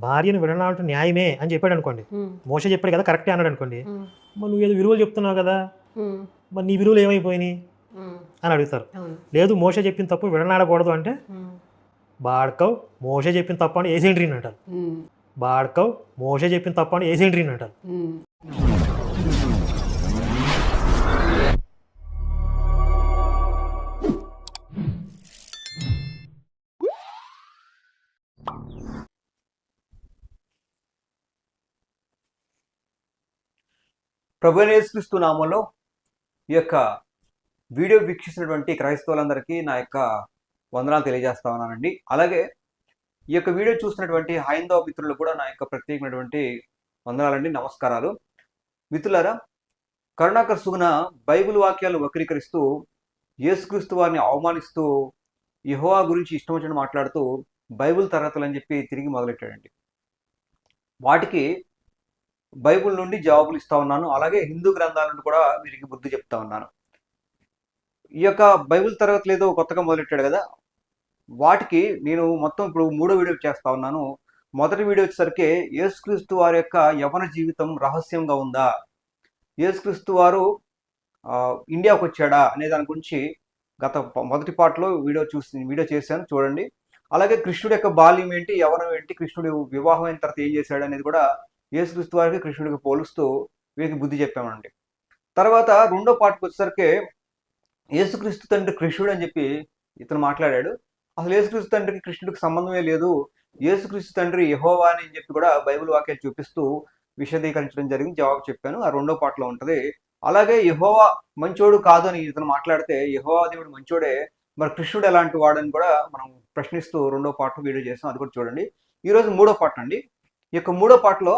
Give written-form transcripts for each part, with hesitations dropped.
భార్యను విడనాడటం న్యాయమే అని చెప్పాడు అనుకోండి, మోషే చెప్పాడు కదా కరెక్టే అన్నాడు అనుకోండి, మరి నువ్వు ఏదో విలువలు చెప్తున్నావు కదా, మరి నీ విలువలు ఏమైపోయినాయి అని అడుగుతారు. లేదు మోషే చెప్పిన తప్పు విడనాడకూడదు అంటే బాడ్కవ్ మోషే చెప్పిన తప్పు అని ఏసేండ్రీ అంటారు. బాడ్కవ్ మోషే చెప్పిన తప్పు అని ఏసేండ్రీ అంటారు. ప్రభువైన యేసుక్రీస్తు నామంలో ఈ యొక్క వీడియో వీక్షిస్తున్నటువంటి క్రైస్తవులందరికీ నా యొక్క వందనాలు తెలియజేస్తా ఉన్నానండి. అలాగే ఈ యొక్క వీడియో చూస్తున్నటువంటి హైందవ మిత్రులు కూడా నా యొక్క ప్రత్యేకమైనటువంటి వందనాలండి, నమస్కారాలు. మిత్రులారా, కరుణాకర్ సుగుణ బైబిల్ వాక్యాలు వక్రీకరిస్తూ యేసుక్రీస్తు వారిని అవమానిస్తూ యెహోవా గురించి ఇష్టం వచ్చినట్టు మాట్లాడుతూ బైబిల్ తరగతులు అని చెప్పి తిరిగి మొదలెట్టాడండి. వాటికి బైబిల్ నుండి జవాబులు ఇస్తా ఉన్నాను. అలాగే హిందూ గ్రంథాల నుండి కూడా వీరికి బుద్ధి చెప్తా ఉన్నాను. ఈ యొక్క బైబిల్ తరగతులు ఏదో కొత్తగా మొదలెట్టాడు కదా, వాటికి నేను మొత్తం ఇప్పుడు 3వ వీడియో చేస్తా ఉన్నాను. మొదటి వీడియో వచ్చేసరికి యేసుక్రీస్తు వారి యొక్క యవ్వన జీవితం రహస్యంగా ఉందా, యేసుక్రీస్తు వారు ఇండియాకు వచ్చాడా అనే దాని గురించి గత మొదటి పార్ట్లో వీడియో చేశాను, చూడండి. అలాగే కృష్ణుడి యొక్క బాల్యం ఏంటి, యవ్వనం ఏంటి, కృష్ణుడు వివాహం అయిన తర్వాత ఏం చేశాడు అనేది కూడా యేసుక్రీస్తు వారికి కృష్ణుడికి పోలుస్తూ వీరికి బుద్ధి చెప్పామండి. తర్వాత 2వ పార్ట్కి వచ్చేసరికి యేసుక్రీస్తు తండ్రి కృష్ణుడు అని చెప్పి ఇతను మాట్లాడాడు. అసలు యేసుక్రీస్తు తండ్రికి కృష్ణుడికి సంబంధమే లేదు, యేసుక్రీస్తు తండ్రి యెహోవా అని చెప్పి కూడా బైబిల్ వాక్యాలు చూపిస్తూ విశదీకరించడం జరిగింది, జవాబు చెప్పాను. ఆ 2వ పార్ట్లో ఉంటుంది. అలాగే యెహోవా మంచోడు కాదు అని ఇతను మాట్లాడితే యెహోవా దేవుడు మంచోడే, మరి కృష్ణుడు ఎలాంటి వాడని కూడా మనం ప్రశ్నిస్తూ 2వ పార్ట్ వీడియో చేసాం, అది కూడా చూడండి. ఈరోజు 3వ పార్ట్ అండి. ఈ యొక్క 3వ పార్ట్లో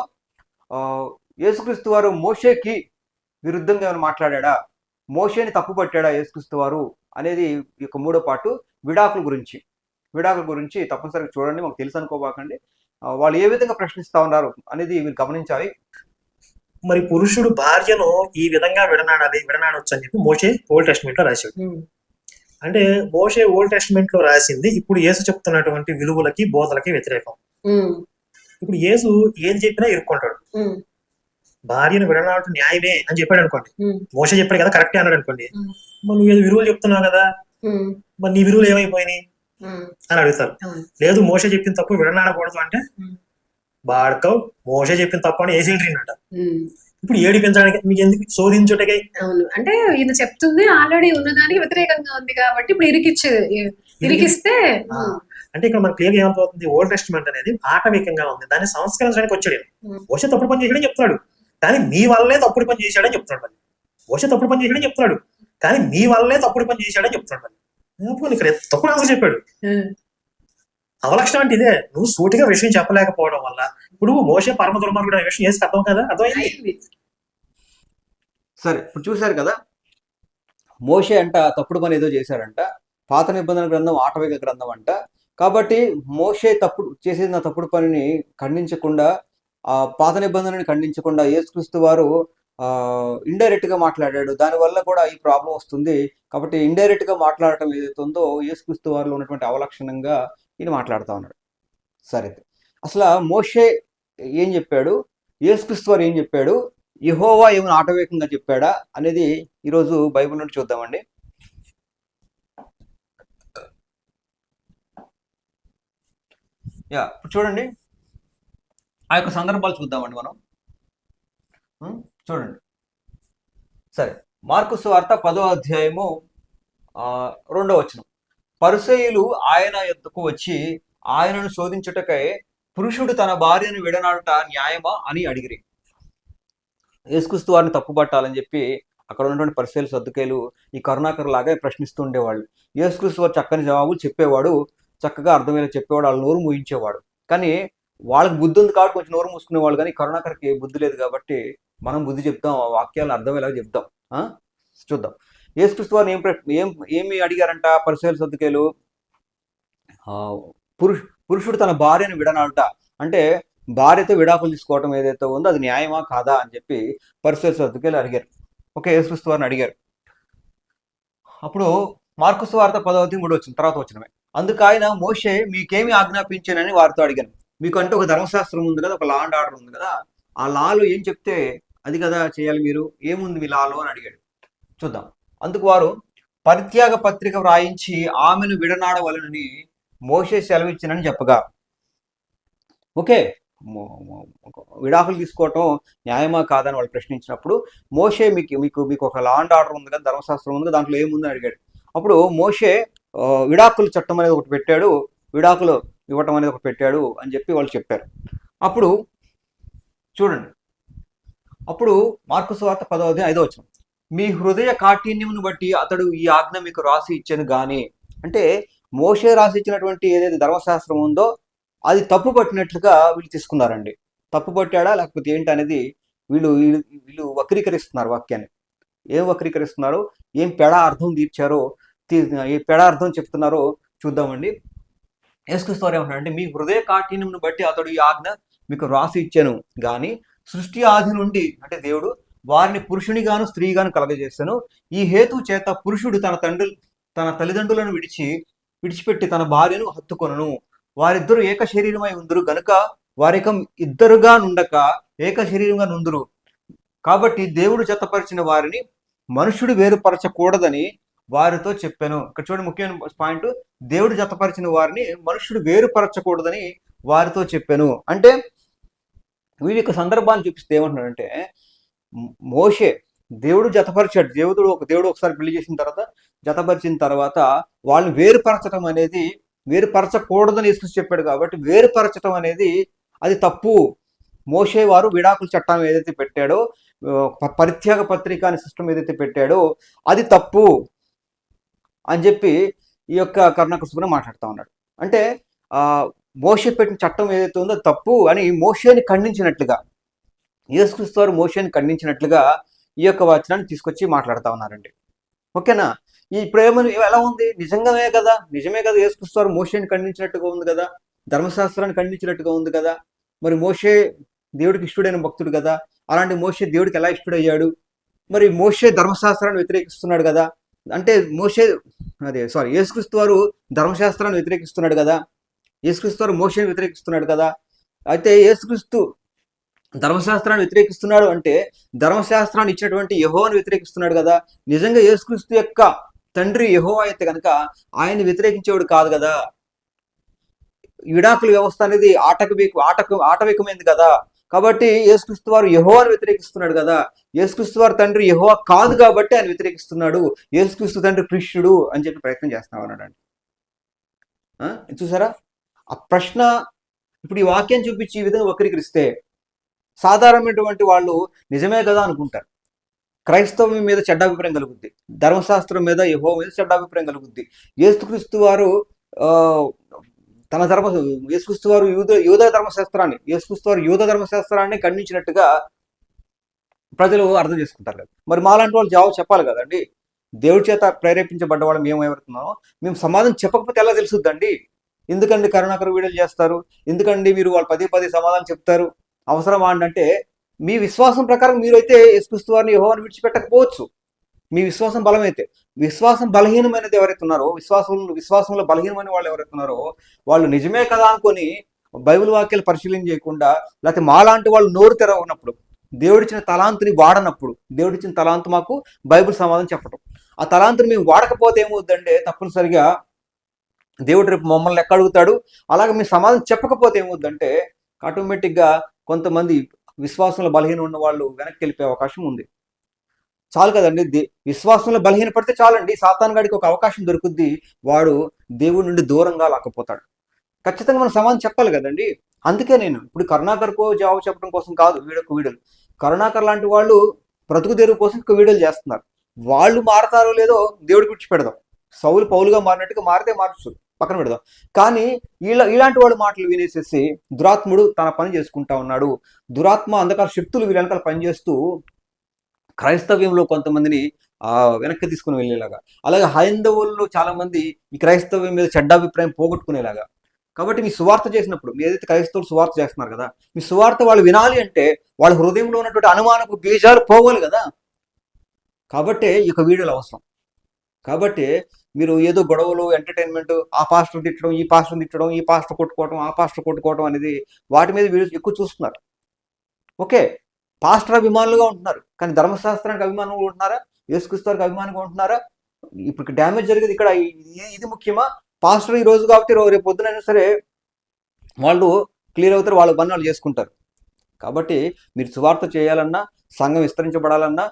యేసుక్రీస్తు వారు మోషేకి విరుద్ధంగా ఏమైనా మాట్లాడా, మోషేని తప్పుపట్టాడా యేసుక్రీస్తు వారు అనేది ఈ యొక్క 3వ పార్ట్. విడాకుల గురించి తప్పనిసరిగా చూడండి, మాకు తెలుసు అనుకోబాకండి. వాళ్ళు ఏ విధంగా ప్రశ్నిస్తా ఉన్నారు అనేది మీరు గమనించాలి. మరి పురుషుడు భార్యను ఈ విధంగా విడనాడొచ్చు అని చెప్పి మోషే ఓల్డ్ టెస్ట్మెంట్ లో రాశాడు. అంటే మోషే ఓల్డ్ టెస్ట్మెంట్ లో రాసింది ఇప్పుడు యేసు చెప్తున్నటువంటి విలువలకి బోధలకి వ్యతిరేకం. ఇప్పుడు యేసు ఏం చెప్పినా ఇరుక్కుంటాడు. భార్యను విడనాడటం న్యాయమే అని చెప్పాడు అనుకోండి, మోషే చెప్పాడు కదా కరెక్టే అన్నాడు అనుకోండి, మరి నువ్వు ఏదో విలువలు చెప్తున్నావు కదా, మరి నీ విలువలు ఏమైపోయినాయి అని అడుగుతారు. లేదు మోషే చెప్పిన తప్పు విడనాడకూడదు అంటే బాడ్కవ్ మోషే చెప్పిన తప్పు అని ఏసేండ్రీ అంట. ఇప్పుడు ఏడిపించడానికి మీకు ఎందుకు శోధించుటకై? అవును, అంటే ఈయన చెప్తుంది ఆల్రెడీ ఉన్నదానికి వ్యతిరేకంగా ఉంది కాబట్టి ఇప్పుడు ఇరికిస్తే అంటే ఇక్కడ మనకు క్లియర్ ఏమైపోతుంది, ఓల్డ్ టెస్ట్మెంట్ అనేది ఆటవికంగా ఉంది, దాన్ని సంస్కరించడానికి వచ్చాడు. మోషే తప్పుడు పని చేశాడని చెప్తున్నాడు, కానీ మీ వల్లే తప్పుడు పని చేశాడని చెప్తున్నాడు. మోషే తప్పుడు పని చేశాడని చెప్తున్నాడు, కానీ మీ వల్లే తప్పుడు పని చేశాడని చెప్తున్నాడు. ఇక్కడ తప్పుడు ఆన్సర్ చెప్పాడు. అవలక్షణం అంటే ఇదే, నువ్వు సూటిగా విషయం చెప్పలేకపోవడం వల్ల ఇప్పుడు మోషే పరమ దుర్మార్గుడు అనే విషయం చేసి అర్థం కదా, అర్థమైంది. సరే, ఇప్పుడు చూశారు కదా, మోషే అంట తప్పుడు పని ఏదో చేశాడంట, పాత నిబంధన గ్రంథం ఆటవిక గ్రంథం అంట. కాబట్టి మోషే చేసిన తప్పుడు పనిని ఖండించకుండా, ఆ పాత నిబంధనని ఖండించకుండా యేసుక్రీస్తు వారు ఇండైరెక్ట్ గా మాట్లాడాడు, దానివల్ల కూడా ఈ ప్రాబ్లం వస్తుంది. కాబట్టి ఇండైరెక్ట్ గా మాట్లాడటం ఏదైతే ఉందో యేసుక్రీస్తు వారిలో ఉన్నటువంటి అవలక్షణంగా ఈయన మాట్లాడుతూ ఉన్నాడు. సరే, అసలు మోషే ఏం చెప్పాడు, యేసుక్రీస్తు వారు ఏం చెప్పాడు, యెహోవా ఏమైనా ఆటవికంగా చెప్పాడా అనేది ఈరోజు బైబిల్ నుండి చూద్దామండి. ఇప్పుడు చూడండి, ఆ యొక్క సందర్భాలు చూద్దామండి మనం. చూడండి, సరే, మార్కు సువార్త 10వ అధ్యాయము 2వ వచనం. పరిసయ్యులు ఆయన యొద్దకు వచ్చి ఆయనను శోధించుటకై పురుషుడు తన భార్యను విడనాడుట న్యాయమా అని అడిగిరి. యేసుక్రీస్తు వారిని తప్పుపట్టాలని చెప్పి అక్కడ ఉన్నటువంటి పరిసయ్యులు సద్దుకయ్యులు ఈ కరుణాకర్ లాగా ప్రశ్నిస్తూ ఉండేవాళ్ళు. యేసుక్రీస్తు వారు చక్కని జవాబులు చెప్పేవాడు, చక్కగా అర్థమయ్యేలా చెప్పేవాడు, వాళ్ళ నోరు మూయించేవాడు. కానీ వాళ్ళకి బుద్ధి ఉంది కాబట్టి కొంచెం నోరు మూసుకునేవాళ్ళు, కానీ కరుణాకర్కి బుద్ధి లేదు కాబట్టి మనం బుద్ధి చెప్తాం, ఆ వాక్యాలను అర్థమయ్యేలాగా చెప్తాం. చూద్దాం, యేసుక్రీస్తు వారిని ఏమి అడిగారంట పరిసయ్యులు సద్దుకయ్యులు. పురుషుడు తన భార్యను విడనాడుట అంటే భార్యతో విడాకులు తీసుకోవటం ఏదైతే ఉందో అది న్యాయమా కాదా అని చెప్పి పరిసయ్యులు సద్దుకయ్యులు అడిగారు. ఓకే, యేసుక్రీస్తు వారిని అడిగారు. అప్పుడు మార్కు సువార్త 10వ అధ్యాయం 3వ వచనం తర్వాత వచనమే. అందుకు ఆయన మోషే మీకేమి ఆజ్ఞాపించానని వారితో అడిగాను. మీకు అంటే ఒక ధర్మశాస్త్రం ఉంది కదా, ఒక లా అండ్ ఆర్డర్ ఉంది కదా, ఆ లాలో ఏం చెప్తే అది కదా చేయాలి, మీరు ఏముంది మీ లాలో అని అడిగాడు. చూద్దాం. అందుకు వారు పరిత్యాగ పత్రిక వ్రాయించి ఆమెను విడనాడవలనని మోషే సెలవిచ్చినని చెప్పగా, ఓకే, విడాకులు తీసుకోవటం న్యాయమా కాదని వాళ్ళు ప్రశ్నించినప్పుడు మోషే మీకు మీకు మీకు ఒక లా అండ్ ఆర్డర్ ఉంది కదా, ధర్మశాస్త్రం ఉంది కదా, దాంట్లో ఏముందని అడిగాడు. అప్పుడు మోషే విడాకుల చట్టం అనేది ఒకటి పెట్టాడు, విడాకులు ఇవ్వటం అనేది ఒకటి పెట్టాడు అని చెప్పి వాళ్ళు చెప్పారు. అప్పుడు చూడండి, అప్పుడు మార్కు సువార్త 10:5 మీ హృదయ కాఠిన్యమును బట్టి అతడు ఈ ఆజ్ఞ మీకు రాసి ఇచ్చాను గాని, అంటే మోషే రాసి ఇచ్చినటువంటి ఏదైతే ధర్మశాస్త్రం ఉందో అది తప్పు పట్టినట్లుగా వీళ్ళు తీసుకున్నారండి. తప్పు పట్టాడా లేకపోతే ఏంటి అనేది వీళ్ళు వీళ్ళు వీళ్ళు వక్రీకరిస్తున్నారు వాక్యాన్ని. ఏం వక్రీకరిస్తున్నారో, ఏం పెడా అర్థం తీర్చారో, ఏ పెడా అర్థం చెప్తున్నారో చూద్దామండి. యేసుక్రీస్తు వారు ఏమంటారంటే, మీ హృదయ కాఠిన్యమును బట్టి అతడు ఈ ఆజ్ఞ మీకు రాసి ఇచ్చాను గాని, సృష్టి ఆది నుండి అంటే దేవుడు వారిని పురుషునిగాను స్త్రీగాను కలగజేశాను. ఈ హేతు చేత పురుషుడు తన తల్లిదండ్రులను విడిచిపెట్టి తన భార్యను హత్తుకొనును, వారిద్దరూ ఏక శరీరమై ఉందురు గనుక వారికం ఇద్దరుగా నుండక ఏక శరీరంగా నుందురు. కాబట్టి దేవుడు జతపరిచిన వారిని మనుషుడు వేరుపరచకూడదని వారితో చెప్పాను. ఇక్కడ చూడండి, ముఖ్యమైన పాయింట్, దేవుడు జతపరిచిన వారిని మనుషుడు వేరుపరచకూడదని వారితో చెప్పాను. అంటే వీడి యొక్క సందర్భాన్ని చూపిస్తే ఏమంటున్నాడంటే, మోషే దేవుడు జతపరిచాడు, దేవుడు ఒకసారి పెళ్లి చేసిన తర్వాత జతపరిచిన తర్వాత వాళ్ళని వేరుపరచడం అనేది, వేరుపరచకూడదని యేసుక్రీస్తు చెప్పాడు కాబట్టి వేరుపరచడం అనేది అది తప్పు. మోషే వారు విడాకుల చట్టం ఏదైతే పెట్టాడో, పరిత్యాగ పత్రిక అనే సిస్టమ్ ఏదైతే పెట్టాడో అది తప్పు అని చెప్పి ఈ యొక్క కరుణాకృష్ణ మాట్లాడుతూ ఉన్నాడు. అంటే మోషే పెట్టిన చట్టం ఏదైతే ఉందో అది తప్పు అని మోషేని ఖండించినట్లుగా, యేసుక్రీస్తు వారు మోషేని ఖండించినట్లుగా ఈ యొక్క వచనాన్ని తీసుకొచ్చి మాట్లాడుతూ ఉన్నారండి. ఓకేనా? ఇప్పుడు ఎలా ఉంది, నిజమే కదా యేసుక్రీస్తు వారు మోషేని ఖండించినట్టుగా ఉంది కదా, ధర్మశాస్త్రాన్ని ఖండించినట్టుగా ఉంది కదా. మరి మోషే దేవుడికి ఇష్టడైన భక్తుడు కదా, అలాంటి మోషే దేవుడికి ఎలా ఇష్టడయ్యాడు? మరి మోషే ధర్మశాస్త్రాన్ని వ్యతిరేకిస్తున్నాడు కదా, అంటే యేసుక్రీస్తు వారు ధర్మశాస్త్రాన్ని వ్యతిరేకిస్తున్నాడు కదా, యేసుక్రీస్తు వారు మోషేని వ్యతిరేకిస్తున్నాడు కదా. అయితే యేసుక్రీస్తు ధర్మశాస్త్రాన్ని వ్యతిరేకిస్తున్నాడు అంటే ధర్మశాస్త్రాన్ని ఇచ్చినటువంటి యెహోవాను వ్యతిరేకిస్తున్నాడు కదా. నిజంగా యేసుక్రీస్తు యొక్క తండ్రి యెహోవా అయితే కనుక ఆయన్ని వ్యతిరేకించేవాడు కాదు కదా. విడాకుల వ్యవస్థ అనేది ఆటవికమైంది కదా. కాబట్టి యేసుక్రీస్తు వారు యెహోవాను వ్యతిరేకిస్తున్నాడు కదా. యేసుక్రీస్తు వారి తండ్రి యెహోవా కాదు కాబట్టి ఆయన వ్యతిరేకిస్తున్నాడు, యేసుక్రీస్తు తండ్రి కృష్ణుడు అని చెప్పి ప్రయత్నం చేస్తున్నాడు అన్నాడు. చూసారా ఆ ప్రశ్న? ఇప్పుడు ఈ వాక్యం చూపించి ఈ విధంగా వక్రీకరిస్తే సాధారణమైనటువంటి వాళ్ళు నిజమే కదా అనుకుంటారు. క్రైస్తవం మీద చెడ్డ అభిప్రాయం కలుగుద్ది, ధర్మశాస్త్రం మీద యెహోవా మీద చెడ్డ అభిప్రాయం కలుగుద్ది. యేసుక్రీస్తు వారు యేసుక్రీస్తు వారు యూద ధర్మశాస్త్రాన్ని ఖండించినట్టుగా ప్రజలు అర్థం చేసుకుంటారు కదా. మరి మాలాంటి వాళ్ళు జవాబు చెప్పాలి కదండి. దేవుడి చేత ప్రేరేపించబడ్డ వాళ్ళు మేము ఏమవుతున్నామో మేము సమాధానం చెప్పకపోతే ఎలా తెలుసుద్దండి? ఎందుకండి కరుణాకర వీడియోలు చేస్తారు, ఎందుకండి మీరు వాళ్ళు పదే సమాధానం చెప్తారు? అవసరమా అంటే మీ విశ్వాసం ప్రకారం మీరు అయితే యేసుక్రీస్తు వారిని యెహోవాను విడిచిపెట్టకపోవచ్చు. మీ విశ్వాసం బలమైతే, విశ్వాసం బలహీనమైనది ఎవరైతే ఉన్నారో, విశ్వాసంలో బలహీనమైన వాళ్ళు ఎవరైతే ఉన్నారో వాళ్ళు నిజమే కదా అనుకొని బైబిల్ వాక్యాలు పరిశీలన చేయకుండా, లేకపోతే మాలాంటి వాళ్ళు నోరు తెరవనప్పుడు, దేవుడిచ్చిన తలాంతుని వాడనప్పుడు, దేవుడిచ్చిన తలాంతు మాకు బైబిల్ సమాధానం చెప్పటం, ఆ తలాంతుని మేము వాడకపోతే ఏమవుద్దంటే తప్పనిసరిగా దేవుడు రేపు మమ్మల్ని లెక్క అడుగుతాడు. అలాగే మీ సమాధానం చెప్పకపోతే ఏమవుద్దంటే ఆటోమేటిక్గా కొంతమంది విశ్వాసంలో బలహీన ఉన్న వాళ్ళు వెనక్కి వెళ్ళిపోయే అవకాశం ఉంది. చాలు కదండి, విశ్వాసంలో బలహీన పడితే చాలండి, సాతాను గాడికి ఒక అవకాశం దొరుకుద్ది, వాడు దేవుడి నుండి దూరంగా లాక్కపోతాడు. ఖచ్చితంగా మనం సమాధానం చెప్పాలి కదండి. అందుకే నేను ఇప్పుడు కరుణాకర్కు జవాబు చెప్పడం కోసం కాదు వీడియోలు, కరుణాకర్ లాంటి వాళ్ళు బ్రతుకు తెరువు కోసం ఒక వీడియోలు చేస్తున్నారు. వాళ్ళు మారతారో లేదో దేవుడికి విడిచిపెడదాం, సౌలు పౌలుగా మారినట్టుగా మారితే మార్చు, పక్కన పెడదాం. కానీ ఇలాంటి వాడు మాటలు వినేసేసి దురాత్ముడు తన పని చేసుకుంటా ఉన్నాడు, దురాత్మ అంధకార శక్తులు వీళ్ళ వెనకాల పనిచేస్తూ క్రైస్తవ్యంలో కొంతమందిని వెనక్కి తీసుకుని వెళ్ళేలాగా, అలాగే హైందవుల్లో చాలా మంది ఈ క్రైస్తవ్యం మీద చెడ్డాభిప్రాయం పోగొట్టుకునేలాగా. కాబట్టి మీ సువార్త చేసినప్పుడు, మీ ఏదైతే క్రైస్తవులు సువార్త చేస్తున్నారు కదా, మీ సువార్త వాళ్ళు వినాలి అంటే వాళ్ళ హృదయంలో ఉన్నటువంటి అనుమానపు బీజాలు పోవాలి కదా. కాబట్టి ఈ యొక్క వీడియోలు అవసరం. కాబట్టి మీరు ఏదో గొడవలు ఎంటర్టైన్మెంట్ ఆ పాస్టర్ తిట్టడం ఈ పాస్టర్ తిట్టడం ఈ పాస్టర్ కొట్టుకోవడం ఆ పాస్టర్ కొట్టుకోవడం అనేది వాటి మీద వీడియోస్ ఎక్కువ చూస్తున్నారు. ఓకే, పాస్టర్ అభిమానులుగా ఉంటున్నారు, కానీ ధర్మశాస్త్రానికి అభిమానులు ఉంటున్నారా? యేసుక్రీస్తు వారికి అభిమానంగా ఉంటున్నారా? ఇప్పుడు డ్యామేజ్ జరిగేది ఇక్కడ. ఇది ముఖ్యమా? పాస్టర్ ఈ రోజు కాబట్టి రేపు పొద్దునైనా సరే వాళ్ళు క్లియర్ అవుతారు, వాళ్ళ పని వాళ్ళు చేసుకుంటారు. కాబట్టి మీరు సువార్త చేయాలన్నా, సంఘం విస్తరించబడాలన్నా,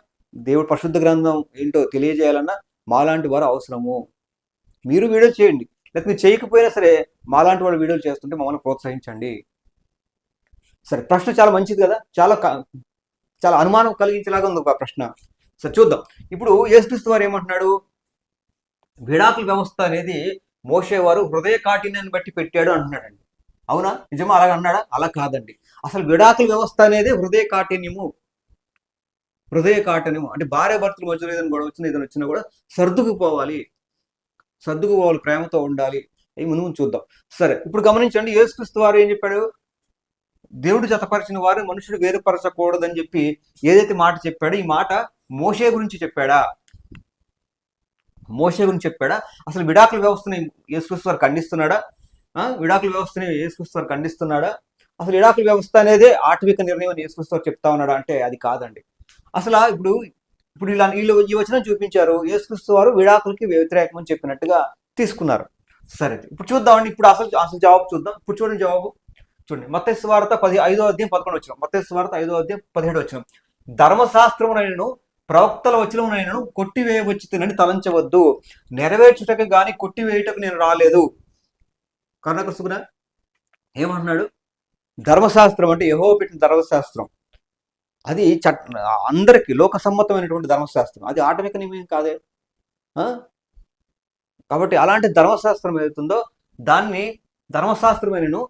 దేవుడు పరిశుద్ధ గ్రంథం ఏంటో తెలియజేయాలన్నా మాలాంటి వారు అవసరము. మీరు వీడియోలు చేయండి, లేకపోతే మీరు చేయకపోయినా సరే మాలాంటి వాళ్ళు వీడియోలు చేస్తుంటే మమ్మల్ని ప్రోత్సహించండి. సరే, ప్రశ్న చాలా మంచిది కదా, చాలా అనుమానం కలిగించేలాగా ఉంది ఒక ప్రశ్న. సరే చూద్దాం. ఇప్పుడు యేసుక్రీస్తు వారు ఏమంటున్నాడు? విడాకుల వ్యవస్థ అనేది మోషే వారు హృదయ కాఠిన్యాన్ని బట్టి పెట్టాడు అంటున్నాడండి. అవునా? నిజమా? అలాగ అన్నాడా? అలా కాదండి. అసలు విడాకుల వ్యవస్థ అనేది హృదయ కాఠిన్యము అంటే భార్య భర్తల మధ్యలో ఏదైనా గొడవ వచ్చినా ఏదైనా వచ్చినా కూడా సర్దుకుపోవాలి, ప్రేమతో ఉండాలి. అవి ముందు చూద్దాం. సరే, ఇప్పుడు గమనించండి, యేసుక్రీస్తు వారు ఏం చెప్పాడు? దేవుడు జతపరిచిన వారు మనుషుడు వేరుపరచకూడదని చెప్పి ఏదైతే మాట చెప్పాడో ఈ మాట మోషే గురించి చెప్పాడా? అసలు విడాకుల వ్యవస్థని యేసుక్రీస్తు వారు ఖండిస్తున్నాడా? అసలు విడాకుల వ్యవస్థ అనేది ఆటవిక నిర్ణయం అని యేసుక్రీస్తు వారు చెప్తా ఉన్నాడా అంటే అది కాదండి. అసలు ఇప్పుడు వీళ్ళు ఈ వచనం చూపించారు, యేసుక్రీస్తు వారు విడాకులకి వ్యతిరేకమని చెప్పినట్టుగా తీసుకున్నారు. సరే, ఇప్పుడు చూద్దామండి. ఇప్పుడు అసలు జవాబు చూద్దాం. ఇప్పుడు చూడండి జవాబు. చూడండి, మత్తయి సువార్త 5:11 మత్తయి సువార్త 5:17 ధర్మశాస్త్రమునైనను ప్రవక్తల వచనమునైనను కొట్టివేయవచ్చునని తలంచవద్దు, నెరవేర్చుటకు గాని కొట్టివేయుటకు నేను రాలేదు. కర్ణాకర్ సుగుణ ఏమంటున్నాడు? ధర్మశాస్త్రం అంటే యెహోవా పెట్టిన ధర్మశాస్త్రం, అది అందరికీ లోక సమ్మతమైనటువంటి ధర్మశాస్త్రం, అది ఆటవిక నియమం కాదే. కాబట్టి అలాంటి ధర్మశాస్త్రం ఏదైతుందో దాన్ని ధర్మశాస్త్రమైనను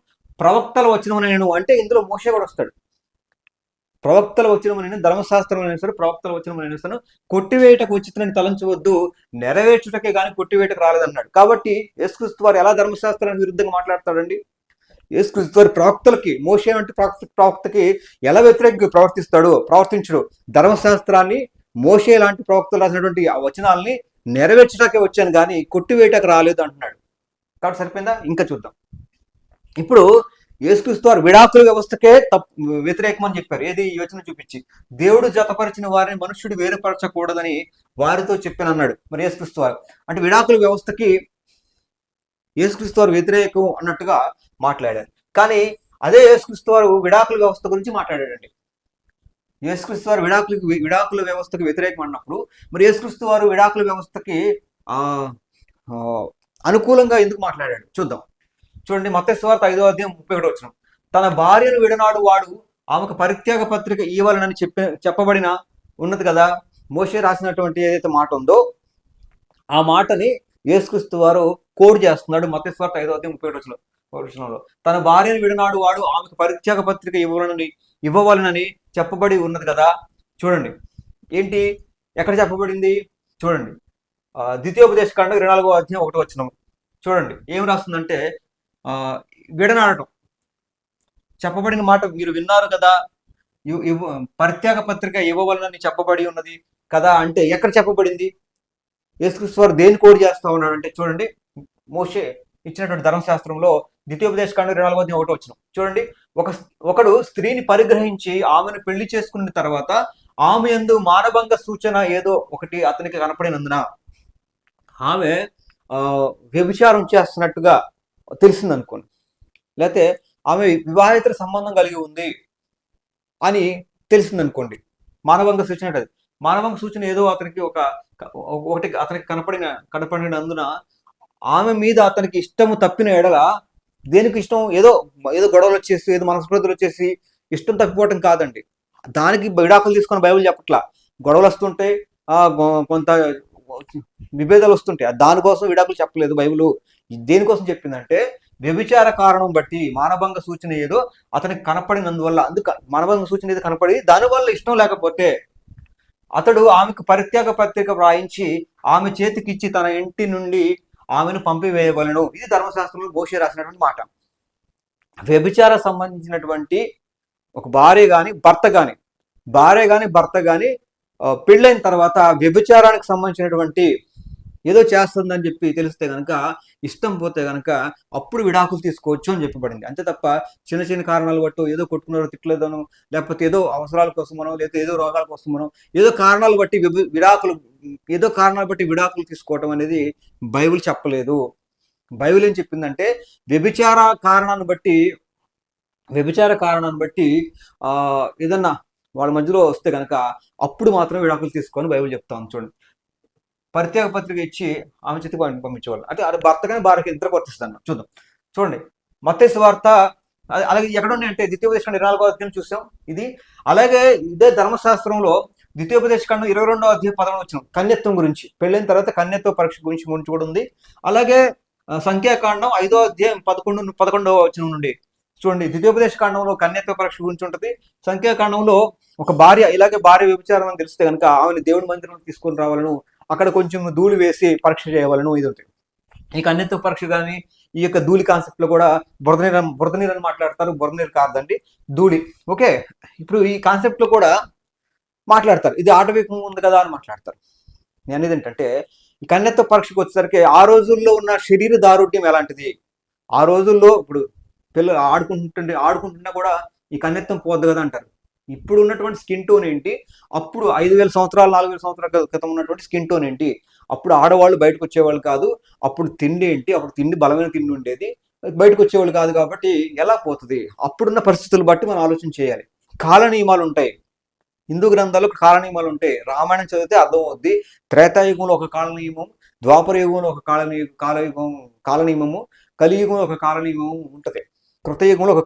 ప్రవక్తల వచనమునైనను అంటే ఇందులో మోషే కూడా వస్తాడు. ప్రవక్తల వచనమునైన ధర్మశాస్త్రమైన సరే ప్రవక్తల వచనమునైన సరే కొట్టివేయటకు ఉచితమని తలంచవద్దు, నెరవేర్చుటకే కానీ కొట్టివేయటకు రాలేదన్నాడు. కాబట్టి యేసుక్రీస్తు వారు ఎలా ధర్మశాస్త్రానికి విరుద్ధంగా మాట్లాడతాడండి? యేసుక్రీస్తు వారి ప్రవక్తలకి, మోషే అంటే ప్రవక్తకి ఎలా వ్యతిరేకంగా ప్రవర్తించడు. ధర్మశాస్త్రాన్ని మోషే లాంటి ప్రవక్తలు రాసినటువంటి ఆ వచనాలని నెరవేర్చడాకే వచ్చాను కానీ కొట్టివేయటకు రాలేదు అంటున్నాడు. కాబట్టి సరిపోయిందా? ఇంకా చూద్దాం. ఇప్పుడు యేసుక్రీస్తు వారు విడాకుల వ్యవస్థకే వ్యతిరేకం అని చెప్పారు. ఏది? ఈ వచనం చూపించి దేవుడు జతపరిచిన వారిని మనుష్యుడు వేరుపరచకూడదని వారితో చెప్పానన్నాడు. మరి యేసుక్రీస్తు వారు అంటే విడాకుల వ్యవస్థకి యేసుక్రీస్తు వారు వ్యతిరేకం అన్నట్టుగా మాట్లాడారు. కానీ అదే యేసుక్రీస్తు వారు విడాకుల వ్యవస్థ గురించి మాట్లాడాడండి. యేసుక్రీస్తు వారు విడాకుల వ్యవస్థకు వ్యతిరేకం అన్నప్పుడు మరి యేసుక్రీస్తు వారు విడాకుల వ్యవస్థకి అనుకూలంగా ఎందుకు మాట్లాడాడు చూద్దాం. చూడండి, మత్తయి సువార్త 5:31 తన భార్యను విడనాడు వాడు ఆమెకు పరిత్యాగ పత్రిక ఇవ్వాలని చెప్పబడిన ఉన్నది కదా. మోషే రాసినటువంటి ఏదైతే మాట ఉందో ఆ మాటని యేసుక్రీస్తు వారు కోడ్ చేస్తున్నాడు. మత్తయి సువార్త 5:31 తన భార్యను విడనాడు వాడు ఆమెకు పరిత్యాగ పత్రిక ఇవ్వవాలనని చెప్పబడి ఉన్నది కదా. చూడండి ఏంటి, ఎక్కడ చెప్పబడింది చూడండి. ద్వితీయోపదేశకాండం 24:1 చూడండి ఏం రాస్తుందంటే విడనాడటం చెప్పబడిన మాట మీరు విన్నారు కదా, పరిత్యాగ పత్రిక ఇవ్వవలనని చెప్పబడి ఉన్నది కదా అంటే ఎక్కడ చెప్పబడింది? యేసుక్రీస్తు వారు దేని కోడ్ చేస్తా ఉన్నాడు అంటే చూడండి, మోషే ఇచ్చినటువంటి ధర్మశాస్త్రంలో ద్వితీయోపదేశకాండం 24:1 చూడండి. ఒకడు స్త్రీని పరిగ్రహించి ఆమెను పెళ్లి చేసుకున్న తర్వాత ఆమె యందు మానభంగ సూచన ఏదో ఒకటి అతనికి కనపడినందున ఆమె వ్యభిచారం చేస్తున్నట్టుగా తెలిసింది అనుకోండి, లేకపోతే ఆమె వివాహేతర సంబంధం కలిగి ఉంది అని తెలిసింది అనుకోండి. మానభంగ సూచన అంటే మానభంగ సూచన ఏదో అతనికి ఒకటి అతనికి కనపడినందున ఆమె మీద అతనికి ఇష్టము తప్పిన ఎడల, దేనికి ఇష్టం? ఏదో గొడవలు వచ్చేసి ఏదో మనస్పృతులు వచ్చేసి ఇష్టం తప్పిపోవటం కాదండి. దానికి విడాకులు తీసుకొని బైబిల్ చెప్పట్లా. గొడవలు వస్తుంటే కొంత విభేదాలు వస్తుంటాయి, దానికోసం విడాకులు చెప్పలేదు బైబిల్. దేనికోసం చెప్పిందంటే వ్యభిచార కారణం బట్టి మానభంగ సూచన ఏదో అతనికి కనపడినందువల్ల, మానభంగ సూచన ఏదో కనపడి దానివల్ల ఇష్టం లేకపోతే అతడు ఆమెకు పరిత్యాగ పత్రిక వ్రాయించి ఆమె చేతికిచ్చి తన ఇంటి నుండి ఆమెను పంపివేయవలను. ఇది ధర్మశాస్త్రంలో మోషే రాసినటువంటి మాట. వ్యభిచార సంబంధించినటువంటి ఒక భార్య కానీ భర్త కానీ పెళ్ళైన తర్వాత వ్యభిచారానికి సంబంధించినటువంటి ఏదో చేస్తుందని చెప్పి తెలిస్తే కనుక, ఇష్టం పోతే కనుక అప్పుడు విడాకులు తీసుకోవచ్చు అని చెప్పబడింది. అంతే తప్ప చిన్న చిన్న కారణాలు బట్టి ఏదో కొట్టుకున్నారో తిట్లేదనో, లేకపోతే ఏదో అవసరాల కోసమనో, లేకపోతే ఏదో రోగాల కోసమనో, ఏదో కారణాలు బట్టి విడాకులు తీసుకోవటం అనేది బైబిల్ చెప్పలేదు. బైబిల్ ఏం చెప్పిందంటే వ్యభిచార కారణాన్ని బట్టి ఏదన్నా వాళ్ళ మధ్యలో వస్తే కనుక అప్పుడు మాత్రం విడాకులు తీసుకొని బైబిల్ చెప్తాం. చూడండి, పరిత్యాగ పత్రిక ఇచ్చి ఆమె చేతికి పంపించేవాళ్ళు. అంటే అది భర్త కానీ భార్యకి ఇద్దరు వర్తిస్తాను. చూద్దాం, చూడండి, మత్తయి సువార్త అలాగే ఎక్కడ ఉన్నాయంటే ద్వితీయోపదేశకాండం 24వ అధ్యాయం చూసాం ఇది. అలాగే ఇదే ధర్మశాస్త్రంలో ద్వితీయోపదేశకాండం 22వ అధ్యాయం 11వ వచనం కన్యత్వం గురించి, పెళ్ళైన తర్వాత కన్యత్వ పరీక్ష గురించి కూడా ఉంది. అలాగే సంఖ్యాకాండం 5వ అధ్యాయం 11వ వచనం నుండి చూడండి, ద్వితీయోపదేశకాండంలో కన్యత్వ పరీక్ష గురించి ఉంటుంది. సంఖ్యాకాండంలో ఒక భార్య భార్య వ్యభిచారం అని తెలిస్తే కనుక ఆమెను దేవుడి మందిరం తీసుకొని రావాలను, అక్కడ కొంచెం ధూళి వేసి పరీక్ష చేయవాలను ఇది ఉంటుంది. ఈ కన్యత్వ పరీక్ష కానీ ఈ యొక్క ధూళి కాన్సెప్ట్ లో కూడా బురద నీరు అని మాట్లాడతారు. బురద నీరు కాదండి, ధూళి. ఓకే, ఇప్పుడు ఈ కాన్సెప్ట్ లో కూడా మాట్లాడతారు, ఇది ఆటవికం ఉంది కదా అని మాట్లాడతారు. నేను అనేది ఏంటంటే ఈ కన్యత్వ పరీక్షకు వచ్చేసరికి ఆ రోజుల్లో ఉన్న శరీర దారుఢ్యం ఎలాంటిది, ఆ రోజుల్లో ఇప్పుడు పిల్లలు ఆడుకుంటున్నా కూడా ఈ కన్యత్వం పోద్దు కదా అంటారు. ఇప్పుడు ఉన్నటువంటి స్కిన్ టోన్ ఏంటి, అప్పుడు 5,000 సంవత్సరాలు 4,000 సంవత్సరాల క్రితం ఉన్నటువంటి స్కిన్ టోన్ ఏంటి, అప్పుడు ఆడవాళ్ళు బయటకు వచ్చేవాళ్ళు కాదు, అప్పుడు తిండి ఏంటి, అప్పుడు తిండి బలమైన తిండి ఉండేది, బయటకు వచ్చేవాళ్ళు కాదు. కాబట్టి ఎలా పోతుంది, అప్పుడున్న పరిస్థితులు బట్టి మనం ఆలోచన చేయాలి. కాల నియమాలు ఉంటాయి, హిందూ గ్రంథాలకు కాల నియమాలు ఉంటాయి. రామాయణం చదివితే అర్థం అవుద్ది. త్రేతాయుగంలో ఒక కాల నియమం, ద్వాపర యుగంలో ఒక కాల నియమము, కలియుగంలో ఒక కాల నియమం ఉంటుంది, కృతయుగంలో ఒక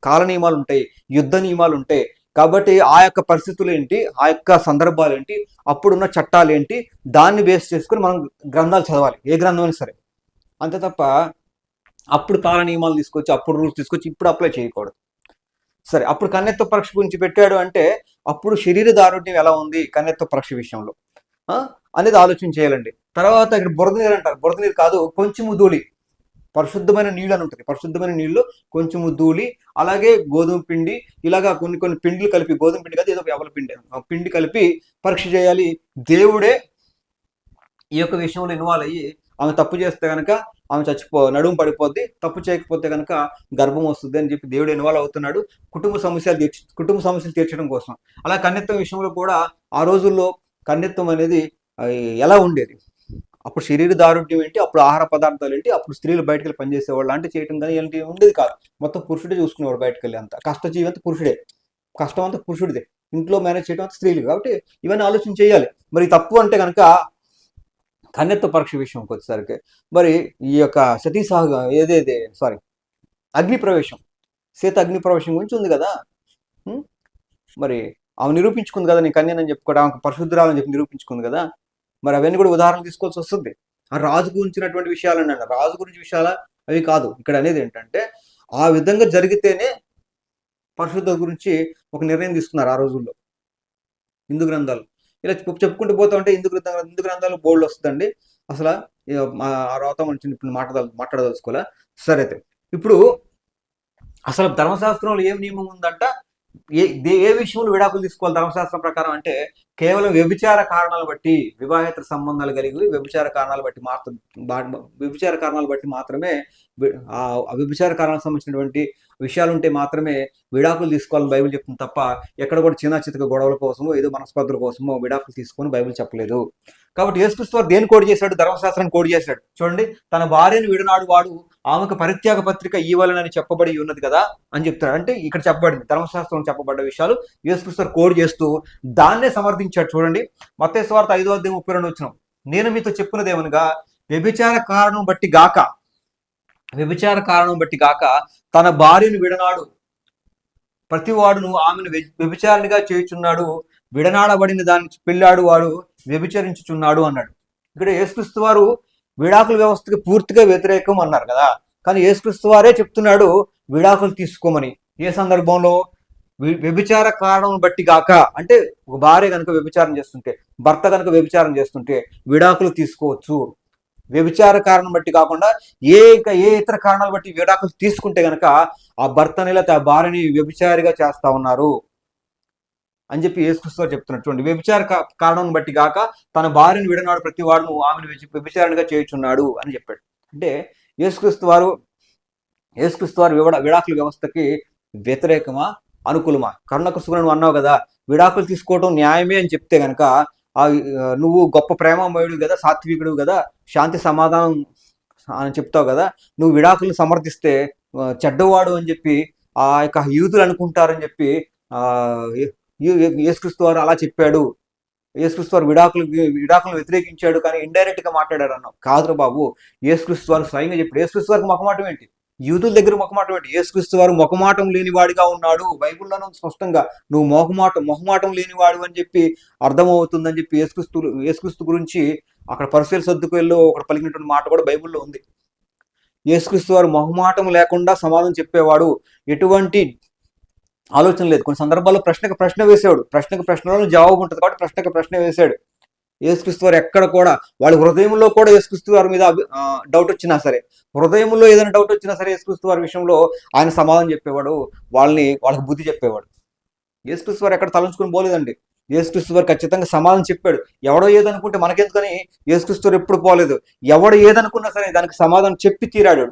కాల నియమాలు ఉంటాయి, యుద్ధ నియమాలు ఉంటాయి. కాబట్టి ఆ యొక్క పరిస్థితులు ఏంటి, ఆ యొక్క సందర్భాలు ఏంటి, అప్పుడున్న చట్టాలు ఏంటి, దాన్ని బేస్ చేసుకుని మనం గ్రంథాలు చదవాలి, ఏ గ్రంథం అయినా సరే. అంతే తప్ప అప్పుడు కాల నియమాలు తీసుకొచ్చి, అప్పుడు రూల్స్ తీసుకొచ్చి ఇప్పుడు అప్లై చేయకూడదు. సరే, అప్పుడు కన్యత్వ పరీక్ష గురించి పెట్టాడు అంటే అప్పుడు శరీర దారుఢ్యం ఎలా ఉంది కన్యత్వ పరీక్ష విషయంలో అనేది ఆలోచన చేయాలండి. తర్వాత ఇక్కడ బురద నీరు అంటారు, బురద నీరు కాదు, కొంచెము ధూళి, పరిశుద్ధమైన నీళ్ళు అని ఉంటుంది, పరిశుద్ధమైన నీళ్లు, కొంచెము ధూళి, అలాగే గోధుమ పిండి, ఇలాగా కొన్ని పిండిలు కలిపి, గోధుమ పిండి కాదు ఏదో ఎవల పిండి కలిపి పరీక్ష చేయాలి. దేవుడే ఈ యొక్క విషయంలో ఇన్వాల్వ్ అయ్యి ఆమె తప్పు చేస్తే కనుక ఆమె నడుము పడిపోద్ది, తప్పు చేయకపోతే కనుక గర్భం వస్తుంది అని చెప్పి దేవుడు ఇన్వాల్వ్ అవుతున్నాడు కుటుంబ సమస్యలు తీర్చడం కోసం. అలా కన్యత్వం విషయంలో కూడా ఆ రోజుల్లో కన్యత్వం అనేది ఎలా ఉండేది, అప్పుడు శరీర దారుఢ్యం ఏంటి, అప్పుడు ఆహార పదార్థాలు ఏంటి, అప్పుడు స్త్రీలు బయటకు వెళ్ళి పనిచేసేవాళ్ళు, లాంటి చేయటం కానీ ఇలాంటివి ఉండేది కాదు. మొత్తం పురుషుడే చూసుకునేవాడు బయటకు వెళ్ళి, అంతా కష్టజీవి అంతా పురుషుడే, కష్టం అంతా పురుషుడిదే, ఇంట్లో మేనేజ్ చేయడం అంతా స్త్రీలు. కాబట్టి ఇవన్నీ ఆలోచన చేయాలి. మరి తప్పు అంటే కనుక కన్యత్వ పరీక్ష విషయంకి వచ్చేసరికి మరి ఈ యొక్క అగ్ని ప్రవేశం, సీత అగ్ని ప్రవేశం గురించి ఉంది కదా. మరి ఆమె నిరూపించుకుంది కదా, నేను కన్యనని చెప్పుకోవడం, ఆమెకు పరిశుద్ధురాలని చెప్పి నిరూపించుకుంది కదా. మరి అవన్నీ కూడా ఉదాహరణ తీసుకోవాల్సి వస్తుంది. ఆ రాజు గురించినటువంటి విషయాలు అన్నాడు, రాజు గురించి విషయాలు అవి కాదు ఇక్కడ అనేది. ఏంటంటే ఆ విధంగా జరిగితేనే పరిశుద్ధత గురించి ఒక నిర్ణయం తీసుకున్నారు ఆ రోజుల్లో హిందూ గ్రంథాలు. ఇలా చెప్పుకుంటూ పోతా ఉంటే హిందూ గ్రంథాలు బోల్డ్ వస్తుందండి. అసలు ఆ రాత మనం ఇప్పుడు మాట్లాడదలుచుకోలే. సరే, అయితే ఇప్పుడు అసలు ధర్మశాస్త్రంలో ఏం నియమం ఉందంట, ఏ విషయంలో విడాకులు తీసుకోవాలి ధర్మశాస్త్రం ప్రకారం అంటే కేవలం వ్యభిచార కారణాలు బట్టి, వివాహేతర సంబంధాలు కలిగి వ్యభిచార కారణాలు బట్టి మాత్రమే ఆ వ్యభిచార కారణాలకు సంబంధించినటువంటి విషయాలు ఉంటే మాత్రమే విడాకులు తీసుకోవాలని బైబిల్ చెప్తుంది తప్ప ఎక్కడ కూడా చిన్న గొడవల కోసమో ఏదో మనస్పర్ధల కోసమో విడాకులు తీసుకొని బైబిల్ చెప్పలేదు. కాబట్టి యేసుక్రీస్తు వారు దేని కోడ్ చేశాడు, ధర్మశాస్త్రాన్ని కోడ్ చేశాడు. చూడండి, తన భార్యను విడనాడు వాడు ఆమెకు పరిత్యాగ పత్రిక ఇవ్వాలని చెప్పబడి ఉన్నది కదా అని చెప్తాడు. అంటే ఇక్కడ చెప్పబడింది, ధర్మశాస్త్రం చెప్పబడ్డ విషయాలు యేసుక్రీస్తు వారు కోడ్ చేస్తూ దాన్నే సమర్థించాడు. చూడండి, మత్తయి సువార్త 5వ అధ్యాయం 32వ వచనం, నేను మీతో చెప్పున్నది ఏమనగా వ్యభిచార కారణం బట్టి గాక తన భార్యను విడనాడు ప్రతివాడును ఆమెను వ్యభిచారినిగా చేయుచున్నాడు, విడనాడబడిన దాన్ని పెళ్ళాడు వాడు వ్యభిచరించుచున్నాడు అన్నాడు. ఇక్కడ యేసుక్రీస్తు వారు విడాకుల వ్యవస్థకి పూర్తిగా వ్యతిరేకం అన్నారు కదా, కానీ యేసుక్రీస్తు వారే చెప్తున్నాడు విడాకులు తీసుకోమని. ఏ సందర్భంలో? వ్యభిచార కారణం బట్టి గాక, అంటే ఒక భార్య కనుక వ్యభిచారం చేస్తుంటే, భర్త కనుక వ్యభిచారం చేస్తుంటే విడాకులు తీసుకోవచ్చు. వ్యభిచార కారణం బట్టి కాకుండా ఏ ఇతర కారణాలు బట్టి విడాకులు తీసుకుంటే కనుక ఆ భర్తని లేకపోతే ఆ భార్యని వ్యభిచారిగా చేస్తా ఉన్నారు. అని చెప్పి యేసుక్రీస్తు వారు చెప్తున్నారు. చూడండి, వ్యభిచార కారణం బట్టి గాక తన భార్యను విడనాడు ప్రతి వాడును ఆమెను వ్యభిచారణగా చేయుచున్నాడు అని చెప్పాడు. అంటే యేసుక్రీస్తు వారు విడాకుల వ్యవస్థకి వ్యతిరేకమా అనుకూలమా? కరుణకు సుగుణను అన్నావు కదా, విడాకులు తీసుకోవడం న్యాయమే అని చెప్తే గనక నువ్వు గొప్ప ప్రేమమయుడు కదా, సాత్వికుడు కదా, శాంతి సమాధానం అని చెప్తావు కదా, నువ్వు విడాకులను సమర్థిస్తే చెడ్డవాడు అని చెప్పి ఆ యొక్క యూదులు అనుకుంటారని చెప్పి యేసుక్రీస్తు వారు అలా చెప్పాడు. యేసుక్రీస్తు వారు విడాకులను వ్యతిరేకించాడు కానీ ఇండైరెక్ట్ గా మాట్లాడారు అన్నావు. కాదురా బాబు, యేసుక్రీస్తు వారు స్వయంగా చెప్పాడు. యేసుక్రీస్తు వారికి మొహమాటం ఏంటి? యూదుల దగ్గర మొహమాటం ఏంటి? యేసుక్రీస్తు వారు మొహమాటం లేనివాడిగా ఉన్నాడు. బైబిల్లోనూ స్పష్టంగా నువ్వు మొహమాటం లేనివాడు అని చెప్పి అర్థమవుతుందని చెప్పి యేసుక్రీస్తు గురించి అక్కడ పరిశీలి సర్దుకుల్లో ఒకటి పలికినటువంటి మాట కూడా బైబిల్లో ఉంది. యేసుక్రీస్తు వారు మొహమాటం లేకుండా సమాధానం చెప్పేవాడు, ఎటువంటి ఆలోచన లేదు. కొన్ని సందర్భాల్లో ప్రశ్న వేసాడు, ప్రశ్నలో జవాబు ఉంటుంది కాబట్టి ప్రశ్న వేశాడు. యేసుక్రీస్తు వారు ఎక్కడ కూడా వాళ్ళ హృదయంలో కూడా యేసుక్రీస్తు వారి మీద డౌట్ వచ్చినా సరే, హృదయంలో ఏదైనా డౌట్ వచ్చినా సరే యేసుక్రీస్తు వారి విషయంలో ఆయన సమాధానం చెప్పేవాడు, వాళ్ళకి బుద్ధి చెప్పేవాడు. యేసుక్రీస్తు వారు ఎక్కడ తలంచుకుని పోలేదండి. యేసుక్రీస్తు వారు ఖచ్చితంగా సమాధానం చెప్పాడు. ఎవడో ఏదనుకుంటే మనకెందుకని యేసుక్రీస్తు వారు ఎప్పుడు పోలేదు. ఎవడు ఏదనుకున్నా సరే దానికి సమాధానం చెప్పి తీరాడు,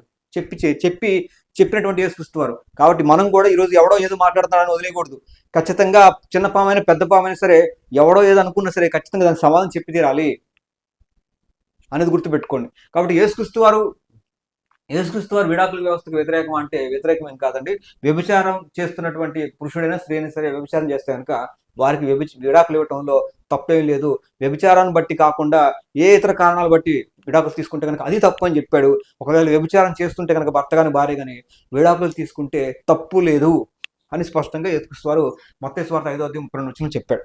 చెప్పినటువంటి యేసుక్రీస్తు వారు. కాబట్టి మనం కూడా ఈరోజు ఎవడో ఏదో మాట్లాడుతున్నాడని వదిలేయకూడదు. ఖచ్చితంగా చిన్న పామైనా పెద్ద పామైనా సరే, ఎవడో ఏదో అనుకున్నా సరే ఖచ్చితంగా దానికి సమాధానం చెప్పి తీరాలి అనేది గుర్తుపెట్టుకోండి. కాబట్టి యేసుక్రీస్తు వారు విడాకుల వ్యవస్థకు వ్యతిరేకం అంటే వ్యతిరేకం ఏం కాదండి. వ్యభిచారం చేస్తున్నటువంటి పురుషుడైనా స్త్రీ అయినా సరే వ్యభిచారం చేస్తే కనుక వారికి విడాకులు ఇవ్వటంలో తప్పేం లేదు. వ్యభిచారాన్ని బట్టి కాకుండా ఏ ఇతర కారణాలు బట్టి విడాకులు తీసుకుంటే కనుక అది తప్పు అని చెప్పాడు. ఒకవేళ వ్యభిచారం చేస్తుంటే కనుక భర్త కానీ భార్య కానీ విడాకులు తీసుకుంటే తప్పు లేదు అని స్పష్టంగా యేసుక్రీస్తు వారు మత్తయి సువార్త 5:32 చెప్పాడు.